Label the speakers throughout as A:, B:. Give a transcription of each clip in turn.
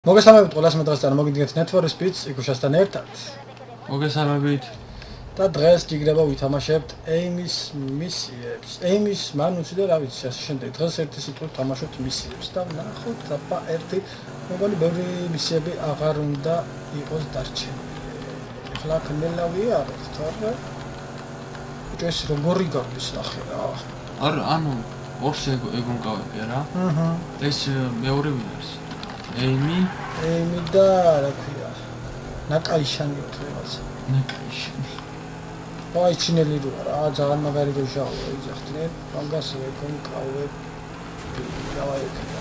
A: მოგესალმებით ყველას მე დღეს წარმოგიდგენთ Need for Speed იკუშასთან ერთად.
B: მოგესალმებით.
A: და დღეს გიგდება ვითამაშებთ Amis მისიებს. Amis მანუსი და რა ვიცი, ასე შემდეგ. დღეს ერთი სიტყვით თამაშობთ მისიებს და ნახოთ აბა ერთი მოგონი ბევრი მისიები აღარ უნდა იყოს დარჩენილი. ეხლა კნელავი არის, თორე ეს როგორი გავდის ნახე რა.
B: ანუ ორს ეგონკავები რა. ეს მეორე ვინარს. Amy
A: და რა ქვია. ნაკაიშანი თქვენას.
B: ნაკაიშანი.
A: აი ჩინელი რა, ძალიან მაგარი გეშავა იძახდნენ. მაგას ეგონკავებ.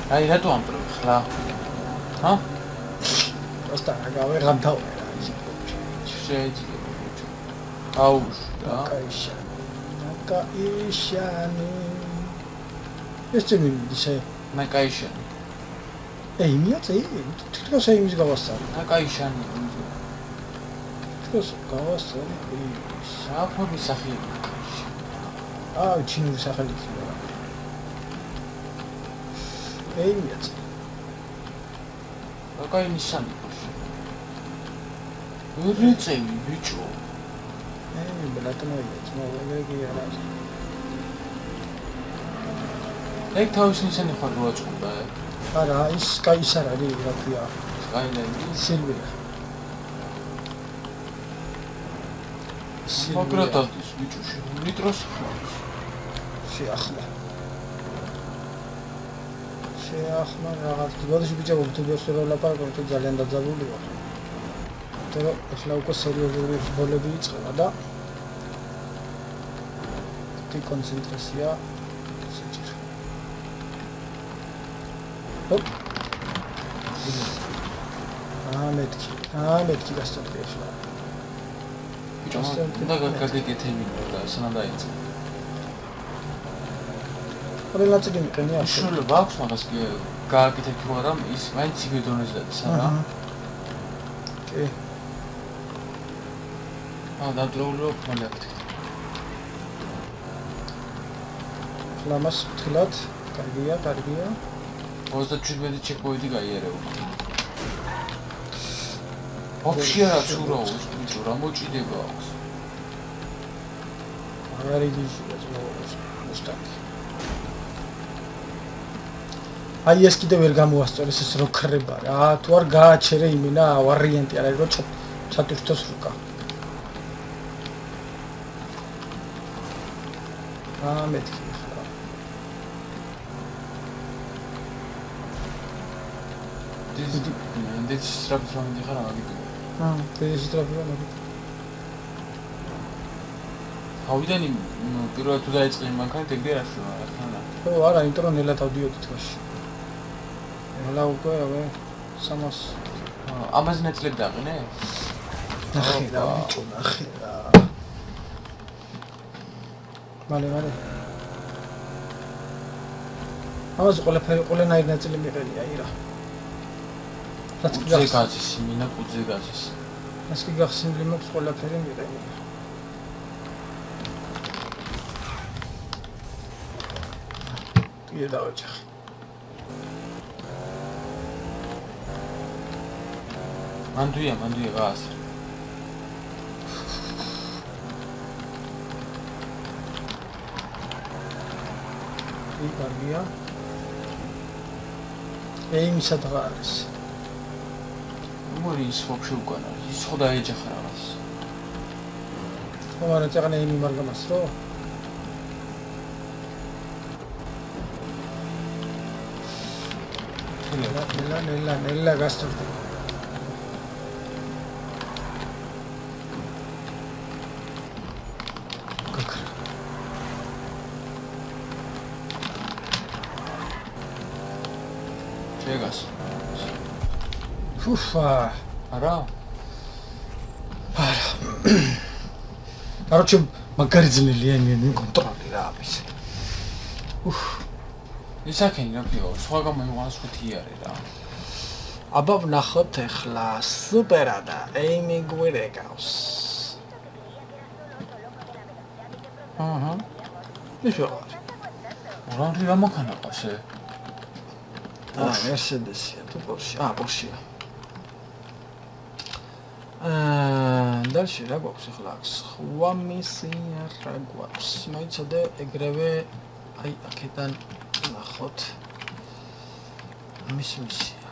B: აი რატო ამბობ ხლა? ჰა?
A: просто გავეღამთავ რა ის.
B: შეიძლება. აუშ რა.
A: ნაკაიშანი. ეს წმინდისა.
B: ნაკაიშანი.
A: იმიაც თვითონ იმის გავასწავლე.
B: ნაკაიშანი.
A: თვითონ გავასწავლე.
B: საფორმის სახელი.
A: ჩინური სახელი ხდება. იმიაც.
B: ნაკაიშანი. ვერიწევი ბიჭო.
A: ბლატნოიაც მოვეგია რა.
B: ეგ თავის ისინი ხარ როაწყობდა.
A: არა, ის კაისარ არის, რა ქვია.
B: კაინელი
A: სილვია.
B: მაგრატავდის ბიჭოში, ნიტროს ხმავს.
A: შეახლა რაღაც გოდეში ბიჭო თუ გასწორ ლაპარაკობ თუ ძალიან დაძაბული ვარ. თორე ახლა უკვე სერიოზული ბოლები იწყება და თი კონცენტრაცია შეჭირ. ოპ. მეთქი გასწორდი ახლა.
B: ბიჭო, და გაგეკეთები და სანამ დაიწყო.
A: რელაცი მიყენია.
B: შეიძლება აქვს მაგას გააკეთებ მაგრამ ის მაინც იგივე დონეზე დადის არა?
A: კი.
B: დადროულო ფონექტი.
A: ლამას თლად, კარგია.
B: 37 ჩეკპოინტი გაიარება. вообще რა ცურაოს, ბიჭო, რა მოჭიდება აქვს.
A: აღარ იგიჟია ზმოოს მუსტანგი. აი ეს კიდევ ვერ გამოასწორეს ეს რო ქრება რა, თუ არ გააჩერე იმენა ვარიანტი არა რო ჩატვირთოს რუკა. მეთქი ხა.
B: ეს სტრაფრონდი ხარ აგიტო.
A: ეს სტრაფრონდი.
B: ავიდან პირველად თუ დაიწყე მანქანით ეგრე არასოა ახლა.
A: ხო, არა, იმიტომ რომ ნელა დავდიოდი თვაში. ნელა უკვე 300.
B: ამაზე ნაწილები დაყინე?
A: ნახე რა, ბიჭო, ნახე რა. მალე. ამაზე ყველანაირი ნაწილი მიყენია, ირა. რაც კი
B: გაზის, მინა კუძე გაზის.
A: ეს კი გახსნილი მაქვს ყველაფერი მიყენია. ტიე დავაჭახე.
B: მანდუია გას.
A: კარგია. იმისა დღა არის.
B: მური ის ვაფშე უკან არის. ის ხო დაეჯახა რაღაც.
A: ხო, მაგრამ წაღნე იმი მარგამას რო. ნელა გასწორდი.
B: შეგას.
A: ფუფა.
B: არა?
A: Короче, მაგარი ძნელია იმენი კონტროლი რა არის.
B: ისაკენი რაფიო, სხვა გამოიყვანს ხუთი არის რა.
A: აბა ვნახოთ ახლა სუპერადა Amy გვერეკავს. ისო.
B: რა მანქანა ყავს?
A: Mercedes-ია თუ Porsche? Porsche-ია. დальше რა გვაქვს ახლა? სხვა მისია რა გვაქვს? მოიცადე ეგრევე აი აქედან ნახოთ. ამის მისია.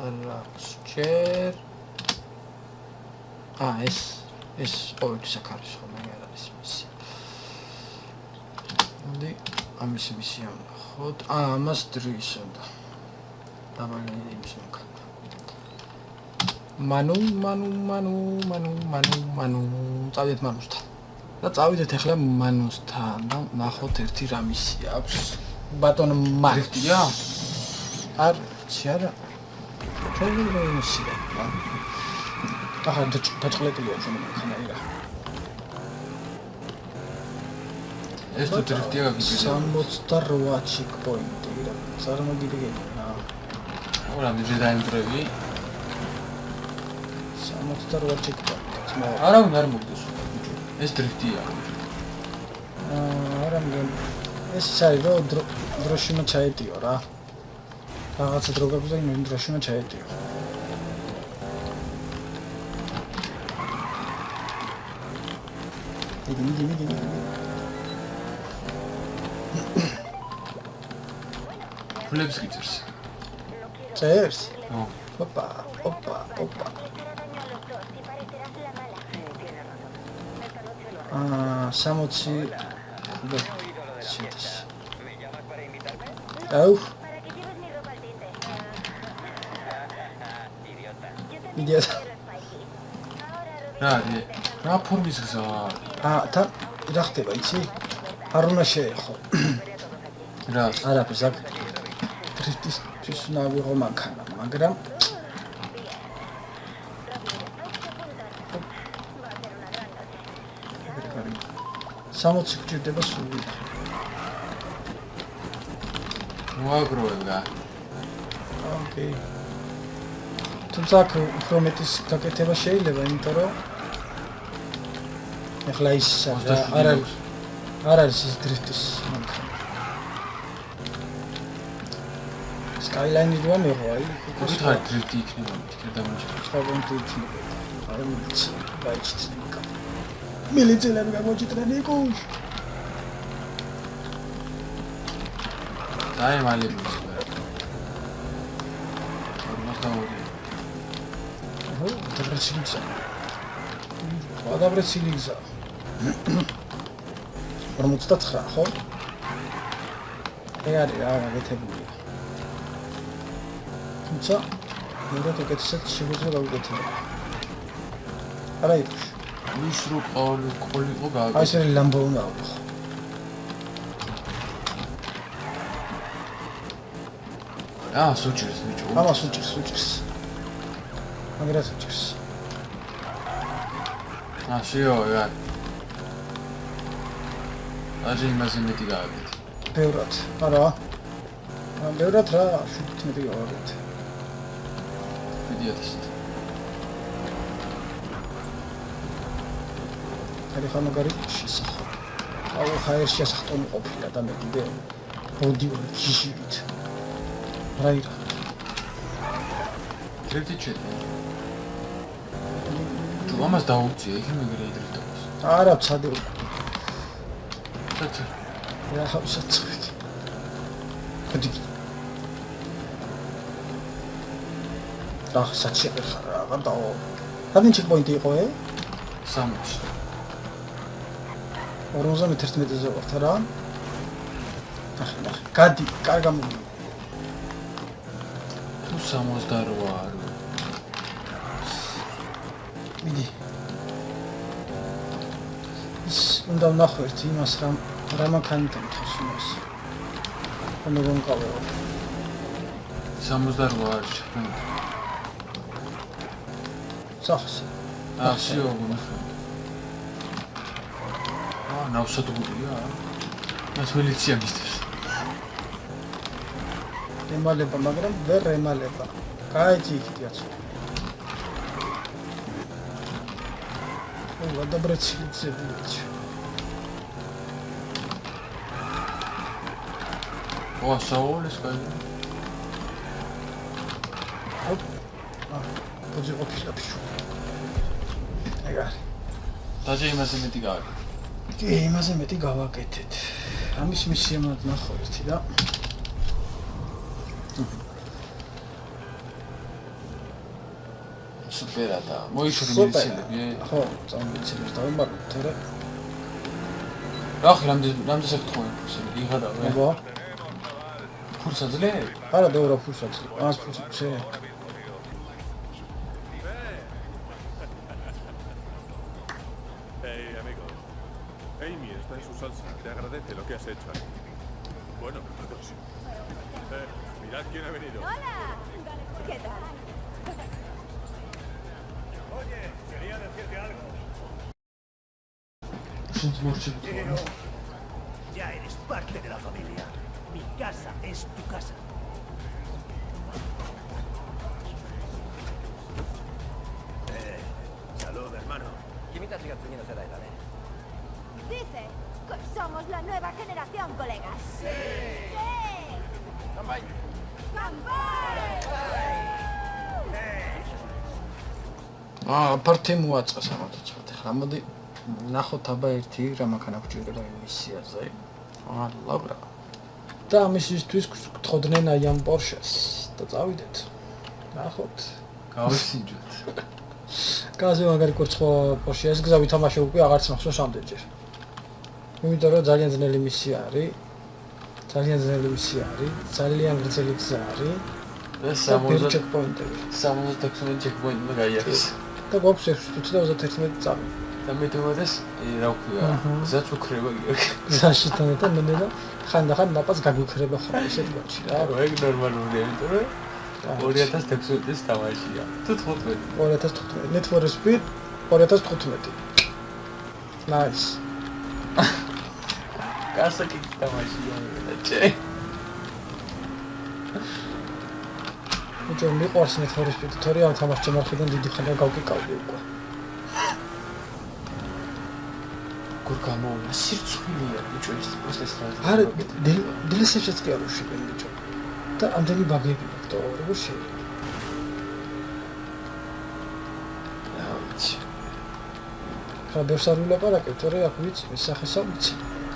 A: არა ჯერ ეს ყოველთვის აქ არის ხოლმე არ არის მისია. მოდი ამის მისია ნახოთ. ამას დრის უნდა. დაბალი იმის მქონდა. მანუ წავიდეთ მანუსთან და წავიდეთ ახლა მანუსთან და ნახოთ ერთი რა მისია აქვს ბატონ მარკია არ შეარა შეიძლება მისია ახლა დაწყლეტილია ზემოთ ხანაირა
B: ეს თუ დრიფტია გაგიჭირდა
A: 68 ჩიკპოინტი რა წარმოგიდგენია
B: ორა მიჯე დაიმტრევი
A: 68 ჩიკპოინტი
B: არა უნდა არ მოგდეს ეს დრიფტია
A: არა ეს საერთოდ დროშიმა ჩაეტიო რა რაღაცა დრო გაქვს და იმ დროშიმა ჩაეტიო მიდი
B: ფლებს გიწერს
A: წერს
B: ო
A: ოპა სამოცი აუ მიდიას
B: რა ფორმის გზაა
A: თან რა ხდება იცი არ უნდა შეეხო
B: რა
A: არაფერს აქ დრიფტის ნავიღო მანქანა მაგრამ 60 გჭირდება სული.
B: მოაგროვებდა.
A: ოკეი. თუმცა უფრო მეტის გაკეთება შეიძლება, იმიტომ რომ ეხლა ის არ არის ის დრიფტის მანქანა. Skyline-ი რა მეღო აი.
B: კუთხე დრიფტი იქნება, თქე დამოჭრა.
A: Skyline-ი იქნება. არ ვიცი, გაიჩნდა. Militele გამოჭიტრენ იკუშ.
B: დაი მალების. მართაური.
A: ო, დაბრეცილისა. დაბრეცილისა. 59 ხო? ეგ არის რა გეთებულია. თუმცა მეორე უკეთესად შეგვიძლია გავუკეთებინა. არა იკუშ.
B: ის რო ყოლიყო გააკეთე.
A: აი ეს ლამბო უნდა აქვს.
B: სუჭირს ბიჭო.
A: ამას სუჭირს. მაგრამ სუჭირს.
B: შეო, რა. აჯი იმაზე მეტი გააკეთე.
A: ბევრად. არა. ბევრად რა, 17 გააკეთე.
B: ვიდიოთის.
A: აი ხა მაგარი შესახო. აუ ხაერ შესახტომი ყოფილა და მე კიდე ბოდიორი ჯიშივით. რაი.
B: დრიფტი ჩეთე. თუ ამას დაუწია, იქ მეგრე დრიფტობს.
A: არა, ცადე.
B: ცაცა.
A: რა ხავსაცვით. ადი. რა საჩერე ხარ, აღარ დაო. რამე ჩეკპოინტი იყო,
B: 60.
A: 51-ზე ვართ რა. ახლა გადი, კარგა მოდი.
B: თუ 68 არ.
A: მიდი. ის უნდა ვნახოთ იმას რა მანქანიდან თავს იმას. ანუ გონყავო.
B: 68 არ ჩქნა.
A: სახს.
B: შეო გონახო. ნავსადგურია. მას მილიცია მისდევს.
A: ემალება, მაგრამ ვერ ემალება. კაიჭი იქით. ო, დაბრეცილიცები.
B: ო, საულის კაი.
A: ხოძი ყოფილა ბიჭო. ეგ არის.
B: დაჟე იმაზე მეტი გააკეთე.
A: კი, იმაზე მეტი გავაკეთეთ. ამის მისია ნახო ერთი და
B: სუპერადა. მოიშვი მიცილები.
A: ხო, წამიცილებს და უმართ რა.
B: რა ხი რამდენი საკითხია ფურსები? იღადავ.
A: აბა,
B: ფურსა ძლე?
A: არა დეურა ფურსაც. ას ფურსე.
C: Hey, amigos. Amy está en su salsa. Te agradece lo que has hecho aquí. Bueno, todos. Mirad quién ha venido.
D: ¡Hola! ¿Qué tal?
C: Oye, quería decirte algo.
B: შენს მორჩები.
E: Ya eres parte de la familia. Mi casa es tu casa.
C: Salud, hermano.
D: Dice que somos la nueva generación, colegas. ¡Sí! ¡Campay!
A: პარტი მოაწყეს ამათაც. ხა მოდი ნახოთ აბა ერთი რა მაქანა გვჭირდება იმ მისიაზე. ლავრა. და ამისთვის გთხოვდნენ აი ამ პორშეს და წავიდეთ. ნახოთ.
B: გავისინჯოთ.
A: გაზე მაგარი კურცხო პორშე ეს გზა ვითამაშე უკვე აღარც მახსოვს ამდენჯერ. იმიტომ რომ ძალიან ძნელი მისია არის. ძალიან ძნელი მისია არის. ძალიან გრძელი გზა არის.
B: და
A: 60 ჩეკპოინტები.
B: 76 ჩეკპოინტმა გაიარეს.
A: და გვაქვს 631 წამი.
B: და მე თუმცა რა ვქია? ზაც უქრება გიგ.
A: ზაში თანათან მენდა და ხანდახან ნაპას გაგვიქრება ხოლმე ესეთ გვაჩი რა.
B: ეგ ნორმალურია, იმიტომ რომ 2016 წლის თამაშია. თუ 15.
A: 2015. Need for Speed 2015. Nice.
B: გასაკი თამაშია მეჩე.
A: უჯერ მიყვარს Need for Speed, თორე ამ თამაშს მარხიდან დიდი ხანია გავკიკავდი უკვე.
B: გურ გამოვიდა სირცხვილია ბიჭო ეს პროცესი ხარ.
A: არა, DLC-შიც კი არ უშვებენ ბიჭო. და ამდენი ბაგები აქვს და როგორ შეიძლება? ხა ბევრს არ ვილაპარაკებ, თორე აქ ვიცი, ეს სახესა ვიცი.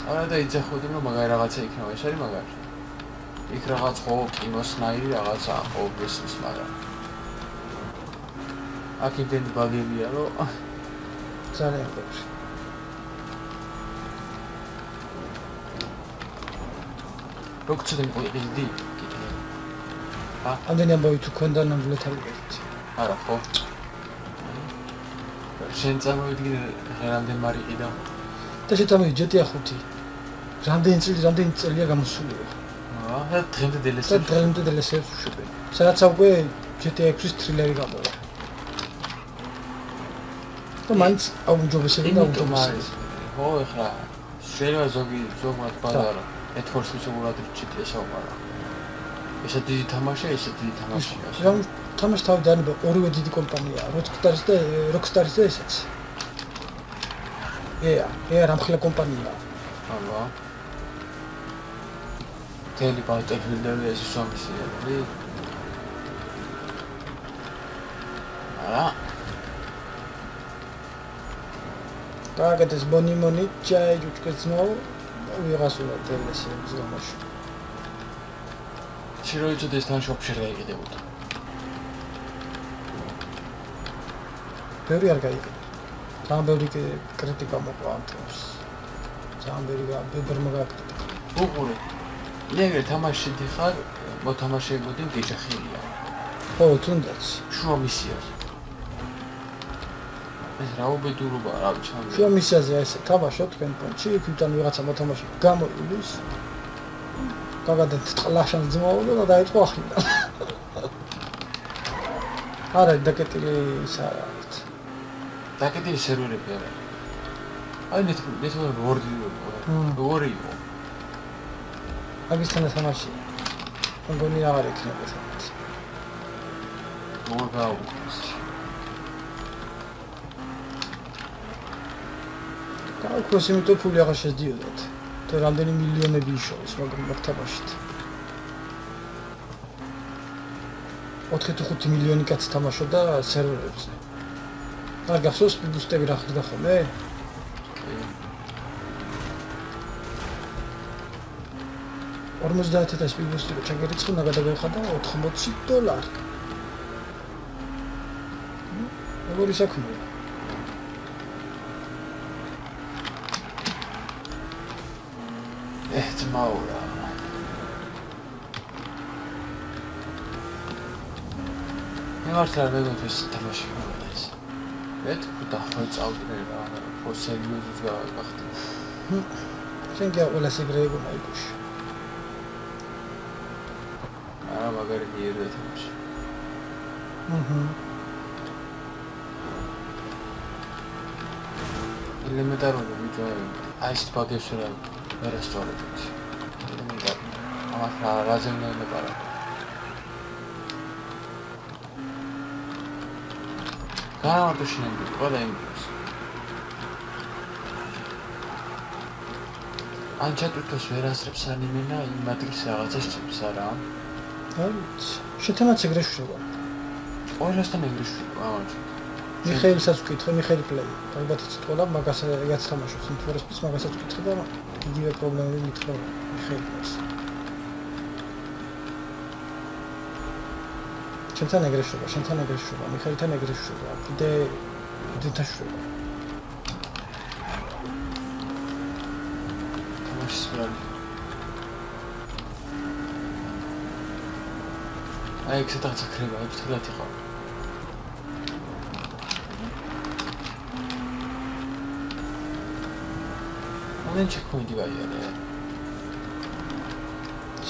B: არა და იძახოდი რომ მაგარი რაღაცა იქნება, ეს არის მაგარი. იქ რაღაც ხო კინოსნაირი რაღაცა ხო ვესმის, მაგრამ აქ იმდენი ბაგებია რომ
A: ძალიან ბევრი.
B: როგორ მოიყიდი?
A: ამდენი ამბავი თუ ქონდა ნამდვილად არ ვიყიდით.
B: არა ხო? შენ წამოვიდგინე რამდენი მარიყი და
A: და შეთამი GTA 5. რამდენი წელია გამოსული.
B: და დღემდე
A: და
B: DLC
A: დღემდე DLC-ს უშვებენ. სადაც უკვე GTA 6-ის ტრილერი გამოვა. და მაინც აუმჯობესებენ და აუმჯობესებენ.
B: ხო ეხლა შეიძლება ზოგმად ბაზარო ეთქორს უცებურად GTA საუბარა. ესა დიდი თამაშია, ესა დიდი თამაშია.
A: რა თამაში თავიდან ორივე დიდი კომპანიაა, Rockstar-ის და ესეც. რამხელა კომპანიაა.
B: აბა. თელი ბატლფილდები ეს სამსიები. არა.
A: გააკეთეს ბონიმონი, ჩაი ჯუჭკეცნო, ვიღას უნდა DLC-ს გამოში.
B: შეიძლება ეს თან შოპში გაიყიდებოდა.
A: ბევრი არ გაიყიდა. ძალიან ბევრი კრიტიკა მოყვა ამ თემს. ძალიან ბევრი მოგაკეთდა.
B: უყურე. ეგრე თამაში დიხარ, მოთამაშეებოდი გეჯახილია.
A: ხო, თუნდაც.
B: შუა მისია. ეს რაუბედურობა რა ვიცი.
A: შუა მისიაზე ესე თამაშობ თქვენ პონჩი, იქიდან ვიღაცა მოთამაშე გამოივლის. გაგადეთ ტყლაშან ძმაულა და დაიწყო ახლა. არა, დაკეტილი ისაა.
B: დაკეტილი სერვერები არა. აი ნეტვორკ ორი იყო.
A: აგისთან თამაში. მგონი აღარ იქნება სადაც.
B: როგორ გაუგოს.
A: გაუგოს იმიტომ ფული აღარ შეძიოდათ. თუ რამდენი მილიონები იშოვეს, მაგრამ მაგ თამაშით. 4-5 მილიონი კაცი თამაშობდა სერვერებზე. არ გახსოვს სპიდბუსტები რა ხდება ხოლმე? $50,000 სპიდბუსტი რო ჩაგერიცხნა გადაგეხადა $80. როგორი საქმეა?
B: ძმაურა. მე მართლა არ მეგონა ეს თამაში მოვიდა ეს. მე თქვა ხო წავდრე რა, ხო სერიოზულად გავახდი.
A: შენ კი ყველა სეგრეებო მაიკუში.
B: არა მაგარი მიერია თამაში. ელემენტარული ვიდეო აი ეს ბაგებს რა რესტორანებში. ელემენტარული. ამას რაზე უნდა ლაპარაკო. გამარტოშინები ყველა იმის. ან ჩატვირთოს ვერასწრებს ანიმენა იმ მატრის რაღაცას ჭირს არა?
A: შეთანაც ეგრე შვება.
B: ყველასთან ეგრე შვება, ამაჩი.
A: მიხეილსაც ვკითხე, მიხეილ პლეი. ალბათ ცოტა მაგას რაც თამაშობს, ინფორესპის მაგასაც ვკითხე და იგივე პრობლემები მითხრა მიხეილს. შენთან ეგრე შვება, მიხეილთან ეგრე შვება. კიდე თაშვება.
B: თამაშის ბრალი. აი ეს თაც აკრება, ერთად იყავ. მან ჩეკოინდი ვაიარე.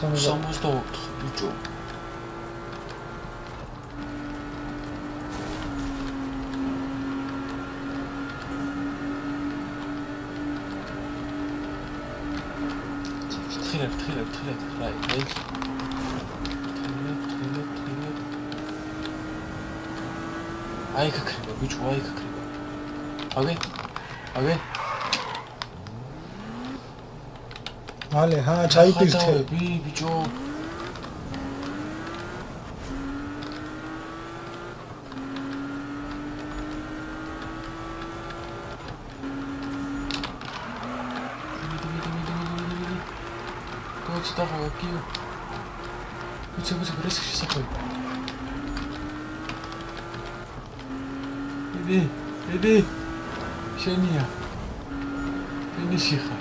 B: 64 ბიჭო. თხილებ, რაი. აი კაკრება ბიჭო, აი კაკრება. აგე.
A: მალე, ჩაიპირთე.
B: ბიჭო. Давай, окей. Будь рискши сакой. Иди. Шения. Финишиха.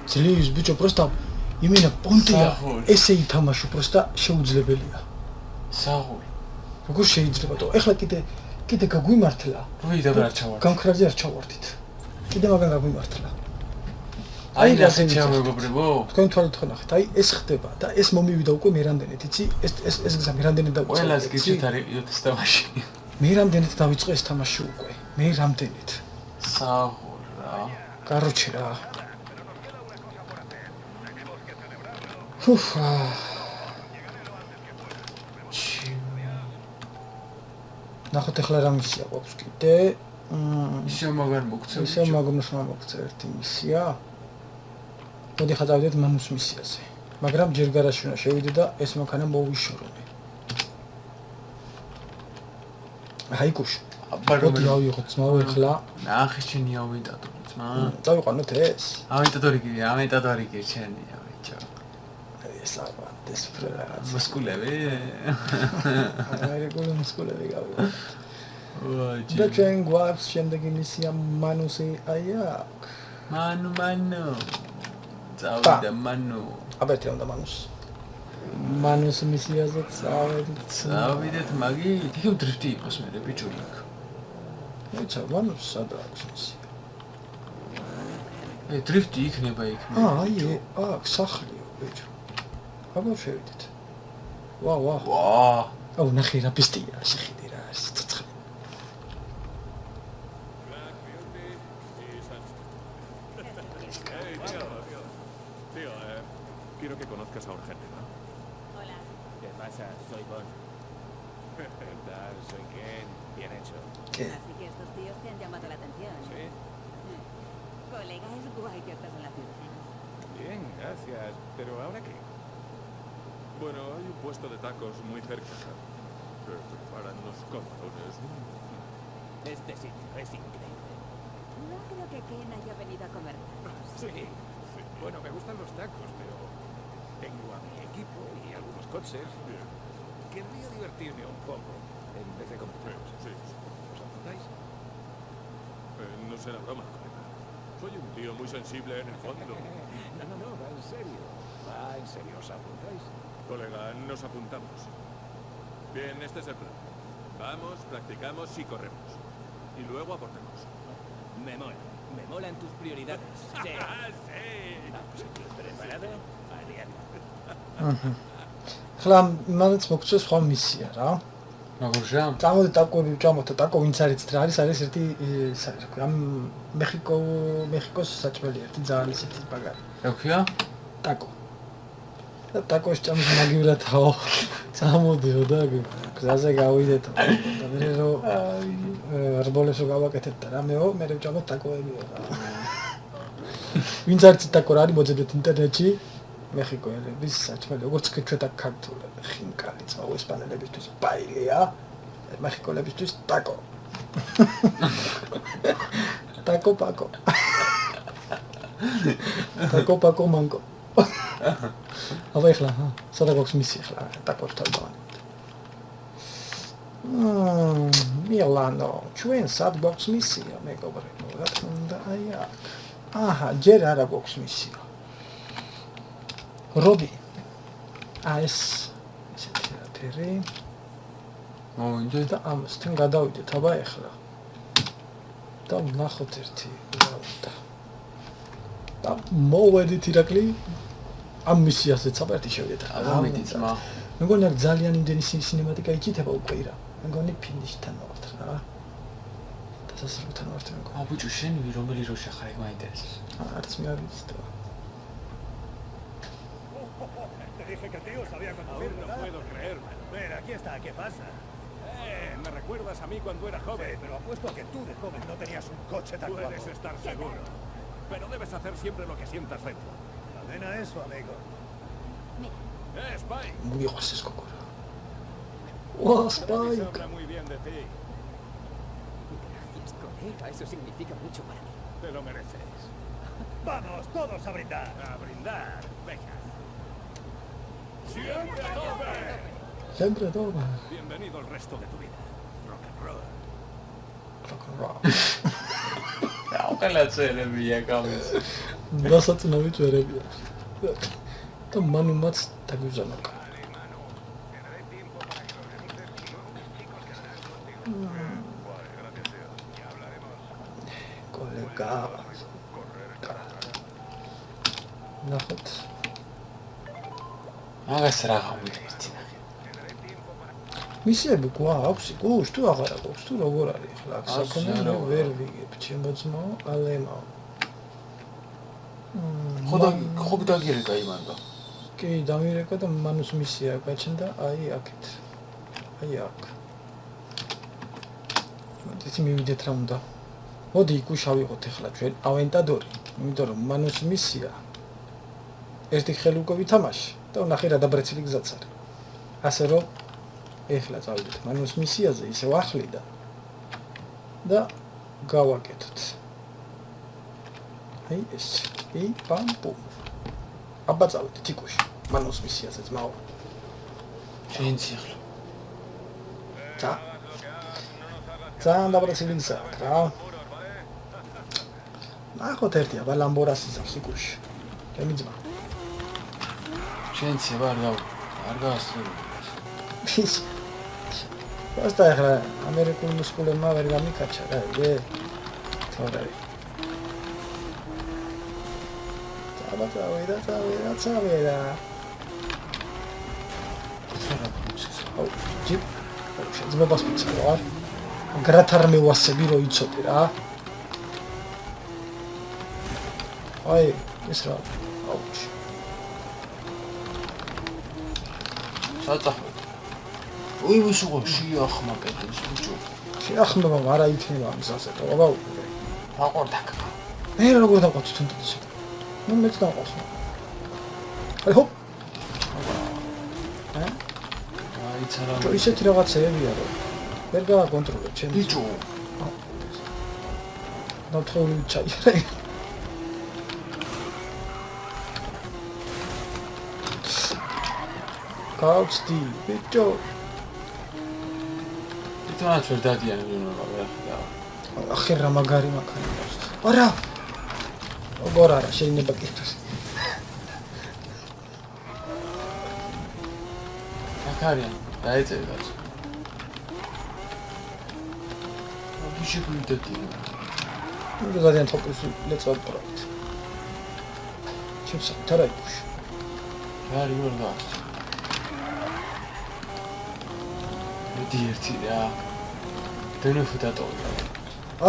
A: Ძლივს ბიჭო, просто იმენა პონტია. ესე ითამაშო, просто შეუძლებელია.
B: საღოლ.
A: როგორ შეიძლება თო? ეხლა კიდე გაგვიმართლა.
B: ვიდა არ ჩავარდით.
A: გამხრაზე არ ჩავარდით. კიდე მაგან გაგვიმართლა.
B: აი რასე ჩავეგობრებო?
A: თქვენ თვალით ხნახეთ. აი ეს ხდება და ეს მომივიდა უკვე მე რამდენად, იცი? ეს გზა მე რამდენად დავიწყე.
B: ყველას გიჩით არის ეს თამაში.
A: მე რამდენად დავიწყე ეს თამაში უკვე? მე რამდენად?
B: საღოლ რა.
A: Короче რა. ნახოთ ახლა რა მისია გვაქვს კიდე.
B: ისე მაგარ მოგწევ.
A: ისე მაგმოშმოგწევ ერთი მისია. მოდი ხადავდეთ მანუს მისიაზე. მაგრამ ჯერ გარაში უნდა შევიდე და ეს მანქანა მოვიშორე. აიკუშ. მოდი ავიღოთ ძმაო ახლა.
B: ნახე შენი ავენტატორი ძმა.
A: დავიყვანოთ ეს.
B: ავენტატორი კი შენია ბიჭო.
A: ეს ეს ფრა.
B: მუსკულები.
A: რეგულარული მუსკულები გავიგე.
B: ვაჯი.
A: და ჩვენ გვაქვს შემდეგი მისია მანუსი აიაკ.
B: მანუ. წავიდა მანუ.
A: აბერტი უნდა მანუს. მანუს მისიაზე
B: წავიდეთ მაგი. იქ დრიფტი იყოს მე ბიჭო იქ.
A: ეცა მანუს სადა აქვს მისია.
B: დრიფტი იქნება იქ.
A: აქ სახლიო ბიჭო. აბა შევიდეთ. ვა. აუ ნახე რა პისტია შეხედე რა ცოცხლი.
C: Tío, quiero que conozcas a Urgente, ¿no?
F: Hola. ¿Qué pasa? Soy Bon.
C: tal? Soy Ken. Bien hecho.
A: ¿Qué?
F: Así que estos tíos te han llamado la atención.
C: Sí.
F: Colega, es guay que estás en la ciudad.
C: Bien, gracias. ¿Pero ahora qué? Bueno, hay un puesto de tacos muy cerca. Que preparan unos camarones.
E: Este sitio es increíble.
F: No creo que Ken haya venido a comer.
C: Sí. Bueno, me gustan los tacos, pero tengo a mi equipo y algunos coches. Bien. Querría divertirme un poco en vez de comer tacos. Sí. ¿Os apuntáis? No será broma, colega. Soy un tío muy sensible en el fondo. No, va en serio. Va en serio, ¿os apuntáis? Colega, nos apuntamos. Bien, este es el plan. Vamos, practicamos y corremos. Y luego aportamos.
E: Me molan tus prioridades. Sí.
C: ¡Sí!
E: ¿Preparado? Aliado.
A: ახლა მანაც მოგწევს სხვა მისია რა.
B: როგორია?
A: წამოდი ტაკოები ვჭამოთ და ტაკო ვინც არის რა არის ერთი ამ მეხიკოს საჭმელი ერთი ძალიან ისეთი ბაგარი.
B: რა ქვია?
A: ტაკო. და ტაკოს ჭამის მაგივრათაო. წამოდიო და გზაზე გავიდეთ და მე რო რბოლესო გავაკეთეთ და რამეო მე ვჭამოთ ტაკოებიო რა. ვინც არის ტაკო რა არის მოძებნეთ ინტერნეტში მეხიკოელების საჭმელი როგორც ქეჩვეთა ქართულები ხინკალი წაო ესპანელებისთვის პაილია მეხიკოელებისთვის ტაკო ტაკო პაკო ტაკო პაკო მანკო აბა ეხლა სადა გვაქვს მისი ეხლა ტაკოს თავდავანებთ მილანო ჩვენ სად გვაქვს მისია მეგობრებო რა თქმა უნდა აი აქ აჰა ჯერ არა გვაქვს მისია რობი ეს ისეთი აფერი
B: მოვიდეთ.
A: და ამასთან გადავიდეთ აბა ეხლა და ვნახოთ ერთი და მოვედით ირაკლი ამ მისიასაც აბა ერთი შევიდეთ
B: აბა მეტი ძმა.
A: მეგონი აქ ძალიან იმდენი სინემატიკა იჭითება უკვე ირა მეგონი ფინიშთან ვართ რა დასასრულთან ვართ მეგონი
B: აბა ბიჭო შენ რომელი როშა ხარ ეგ მაინტერესებს.
A: არც მე არ ვიცი და
E: Te dije que el tío sabía conducir,
C: No
E: ¿verdad?
C: puedo creérmelo.
E: Ven, aquí está, ¿qué pasa?
C: Me recuerdas a mí cuando era
E: Sí,
C: joven.
E: pero apuesto a que tú de joven no tenías un coche tan
C: Puedes
E: guapo.
C: estar seguro. Pero debes hacer siempre lo que sientas dentro.
E: Ordena eso, amigo.
C: Spike!
A: მიყვას ეს გოგო რა ვა
C: Nadie
A: სპაიკ
C: habla muy bien de ti.
G: Gracias, colega. Eso significa mucho para mí.
C: Te lo mereces.
E: ¡Vamos, todos a brindar!
C: A brindar. Venga. ¡Siempre a tope!
A: sempre დობა
C: Bienvenido al resto de tu vida. Rock and roll.
A: როკ-н-როლ
B: რა უყელაწერებია გამის.
A: დასაწნავი წერებია და მანუმაც დაგვიზანა კოლეგა ნახოთ
B: მაგას რა გამიგეთ.
A: მისიები გვაქვს გუშ თუ აღარა გვაქვს თუ როგორ არის ახლა აქ საქმე მე ვერ ვიგებ ჩემო ძმო ალემაო
B: ხობი დაგიერე გაიმანდა.
A: კი დამირეკა და მანუს მისია გაჩნდა აი აქეთ აი აქ მოდით მივიდეთ რა უნდა მოდი იქ უშავიღოთ ახლა ჩვენ ავენტადორი იმიტომ რომ მანუს მისია ერთი ხელი უკვე ვითამაში და ნახე რა დაბრეცილი გზაც არის ასე რომ ეხლა წავიდეთ მანუს მისიაზე ისე ვახლიდა და გავაკეთოთ აი ეს ი პამ პუ აბა წავიდეთ იქუში მანუს მისიაზე ძმაო
B: შენ ციხლ.
A: ცა ძალიან დაბრეცილი გზა აქვს რა ნახოთ ერთი აბა ლამბორასის იქუში ჩემი ძმა
B: შენ ცივა არ გაასწრები.
A: Просто ახლა ამერიკულ მუსკულებმა ვერ გამიკაჩა რა იდე თორე წავიდა აუ ჯიპ შეძმებას ვიცი რა გრათარმე ვასები რო იცოდი რა აი ეს რა აუჩი
B: საწახვე. უი ვისუღო შეახმა პედს ბიჭო.
A: შეახმება არა იქნება ამის ასე. აბა
B: აყორდაკ.
A: მე როგორ დავყავთ თუნდაც. ნუ მეც დავყავს. აი ჰოპ.
B: აი ცარა.
A: ისეთი რაღაცეებია რომ ვერ გავაკონტროლებ ჩემს.
B: ბიჭო.
A: ნათხოვრი ჩაირე. გავწდი ბიჭო.
B: იტანაც ვერ დადიან რა.
A: ახლა რა მაგარი მაქანიკას. არა. როგორ არა შეიძლება კითხოს.
B: აკარიან, დაეწერდაც. აბიში გულდეთი.
A: ნუ ძალიან თოპის ლეწვა პროექტ. ჩემს თარაიქუშ.
B: რა რიგორ გას. მედი ერთი რა. დენეფუ დატოვე.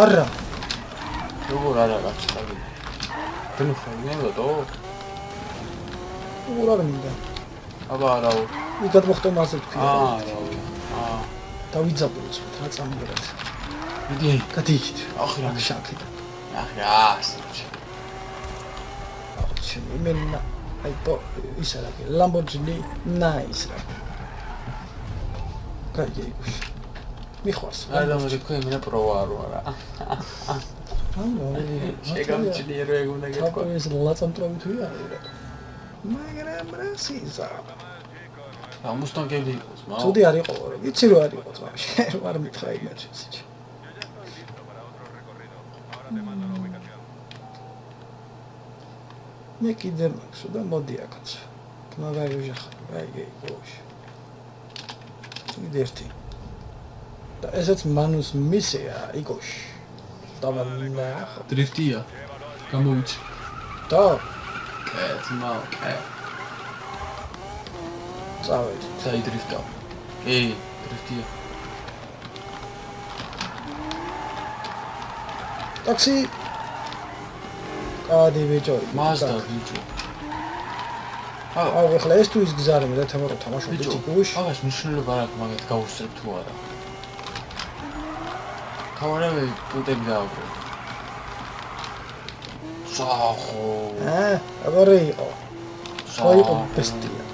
A: არა.
B: როგორ არა გაჩაღი. დენეფუ ნებოდო?
A: როგორ არ მინდა.
B: აბა რაო.
A: იგად მოხდა მასე თქვი.
B: რაო.
A: დავიძაბულოთ რა წამიგერად.
B: მიდი.
A: გადიიქით.
B: ახლა
A: შაქი.
B: ახლა ასწრაფი.
A: ჩემი მენა აი პო ისა რა Lamborghini nice რა. გაიგეიქუშ. მიხვას.
B: არა მე თქვი მე პროვარო რა. შეგამჭლიერო ეგუნა გეთქვა.
A: თაკოის ლაწამტრავი თუ არის რა. მაგრამ რა სიზა.
B: ამუსთან გელი იყოს, მა.
A: ცუდი არ იყო რა. იცი რო არ იყო თვაში. რო არ მითხრა იმაჩი. მე კიდე მაქვს და მოდი აქაც. მაგარი ვიჟახარ. გაიგეიქუშ. კიდე ერთი. და ესეც მანუს მისია იგოშ. დავანა.
B: დრიფტია. გამოვიცი.
A: და
B: კეთმა,
A: წავედი.
B: საიდრიფტა. დრიფტია.
A: ტაქსი. გადი ბიჭო.
B: მაზდა ბიჭო.
A: აუ ახლა ეს თუ ის გზარი მე და თემორო თამაშობ ბიჭო გუშ.
B: აღას მნიშვნელობა არ აქვს მაგათ გავუსწრებ თუ არა. თავარავე პუტები დააბრუნე. საახო.
A: აბარე იყო. საიყო ბესტია.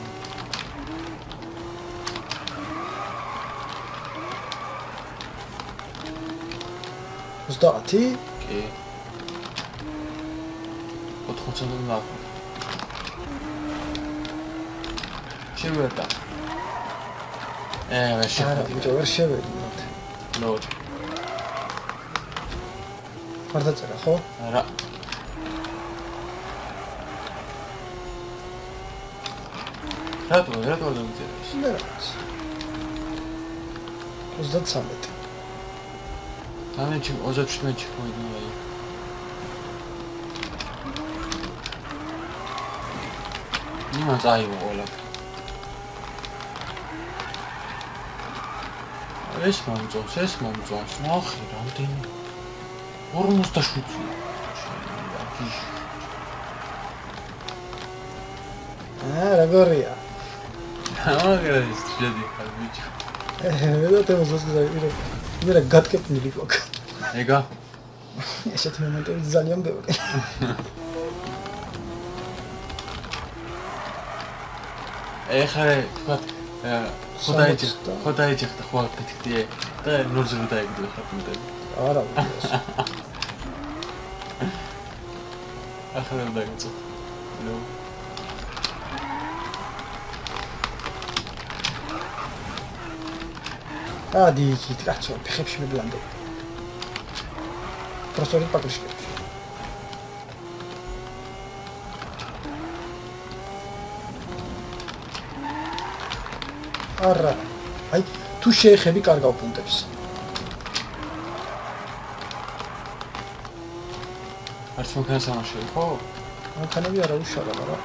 A: ზდათი?
B: კი. 80-ზე ნახო. შევერდა. ვერ შევედი.
A: ბიჭო ვერ შევედი მათ.
B: ნოდ.
A: არ დაწერა ხო?
B: არა. რატო დამიწერეს?
A: და რაღაც. 33.
B: დამეჩი 37-ში მოიდგა. იმას აიღო. ეს მომწონს. ნახე რამდენი 47.
A: როგორია?
B: მაგრამ ის შედი ხარ ბიჭო.
A: მე და თემს გასაგები. მე რა გატკეპნილი გვაქვს.
B: ეგა?
A: ესეთი მომენტები ძალიან ბევრი.
B: ეხლა თქვა ხოდაიჭიხდა ხო პეთქდიე და ნურზე დაიგდო ხარ მომენტები.
A: არა.
B: ახლა უნდა გიწო. ნუ
A: ადი იქით კაცო ფეხებში მიბლანდე. პროსტორი პაკუში. არა. აი თუ შეეხები კარგავ პუნქტებს.
B: არც მანქანა სამაშია ხო?
A: მანქანები არა უშავდა, მაგრამ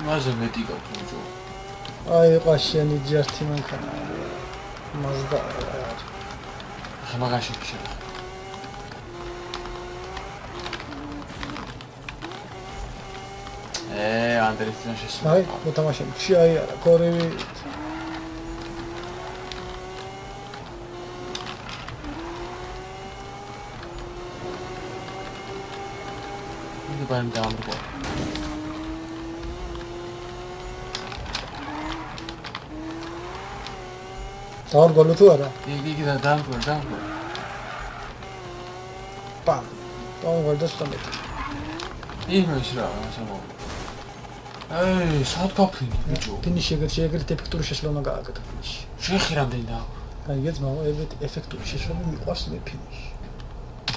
B: მაზე მეტი გაქვს.
A: აი ყაშენი ჯერთი მანქანა. მაზდა.
B: ხა მაგაში შეეხება. ანდრესთან შესული.
A: აი, მოთამაშემ შეაიარა გორივი.
B: მე ბანი დაამბო.
A: დაურ გოლო თუ არა?
B: იგი დაამბო.
A: პამ. პამ გოლდა სტამეთ.
B: იმის რა, სამო. აი, საათკაფინი ბიჭო.
A: ფინიში ეგრეთ ეფექტური შესრულება გააკეთა ფინიში.
B: შეხი რამდენი და?
A: აი, ეს მაო ეფექტური შესრულება მიყვარს მე ფინიში.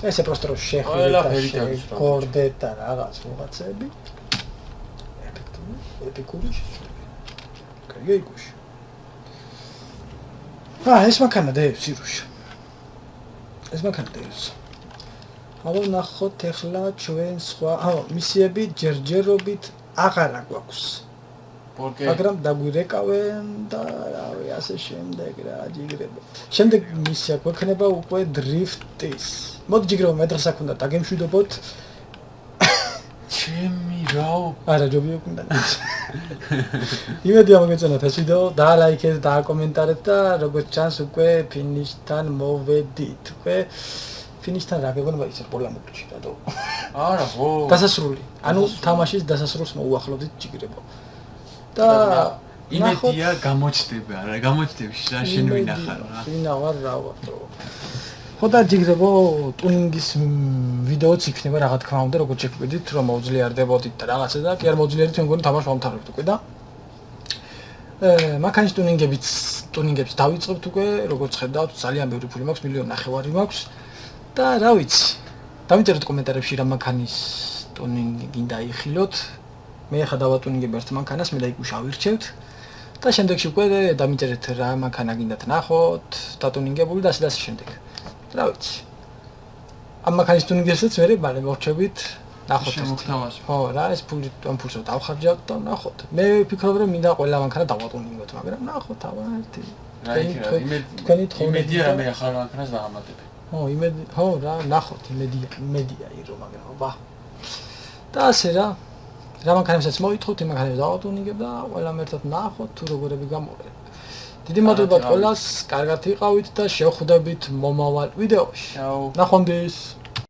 A: ესე პროსტო რო შეხვდა
B: ყველაფერი დაქვს.
A: გორდე და რაღაც მოღაცები. ეფექტური შესრულება. კაი გუშ. ეს მანქანა დევს ირუშა. ეს მანქანა დევს. ალბათ ნახოთ ახლა ჩვენ სხვა, მისიები ჯერჯერობით აღარ აგვაქვს. მაგრამ დაგვირეკავენ და რავი, ასე შემდეგ რა, ჯიგრებო. შემდეგ მისია გვექნება უკვე დრიფტის. მოდი ჯიგრებო, მე დღეს აქ უნდა დაგემშვიდობოთ.
B: ჩემი რაო.
A: არა, ჯობია უნდა. იმედია მოგეწონათ ეს ვიდეო, დაალაიქეთ, დააკომენტარეთ და როგორც ჩანს უკვე ფინიშთან მოვედით. უკვე ფინიშთან რა გეგონება ისე ყველა მოგვიჩი რატო?
B: არა, ხო.
A: დასასრული. ანუ თამაშის დასასრულს მოუახლოვდით ჯიგრებო. და
B: იმედია გამოჩდება, რა გამოჩდები რა შენ ვინახარ რა.
A: ვინახარ რა ვარ. ხო და ჯიგრებო ტუნინგის ვიდეოც იქნება რა თქმა უნდა, როგორც შეგვიდით რომ მოუძლიერდებოდით და რაღაცა და კი არ მოუძლიერდით თქვენ გონი თამაშს ვამთავრებთ უკვე და მანქანის ტუნინგებს დავიწყებთ უკვე, როგორც ხედავთ, ძალიან ბევრი ფული მაქვს, 1.5 მილიონი მაქვს და რა ვიცი. დავიწერეთ კომენტარებში რა მანქანის ტუნინგი გინდა იხილოთ. მე ახლა დავატუნინგებ ერთ მანქანას, მე და იქ ვშავირჩევთ და შემდეგში უკვე დამიწერეთ რა მანქანა გინდათ ნახოთ, დატუნინგებული და ასე შემდეგ. რა ვიცი. ამ მანქანის ტუნინგებსაც მე მოვჩებით, ნახოთ
B: შემოგთავაზ.
A: ხო, რა ეს ფული ამ ფულს დავხარჯავთ და ნახოთ. მე ვფიქრობ რომ მინდა ყველა მანქანა დავატუნინგოთ, მაგრამ ნახოთ ავაერთი.
B: რა იქნება, იმედია რა მე ახალ მანქანას დავამატებ.
A: ხო, რა, ნახოთ, იმედია ირო, მაგრამ ვა. და ასე რა რა მანქანებსაც მოითხოვთ, იმ მანქანებს დავატუნინგებ და ყველამ ერთად ნახოთ თუ როგორები გამოვიდა. დიდი მადლობა ყველას, კარგად იყავით და შევხვდებით მომავალ ვიდეოში. ნახვამდის.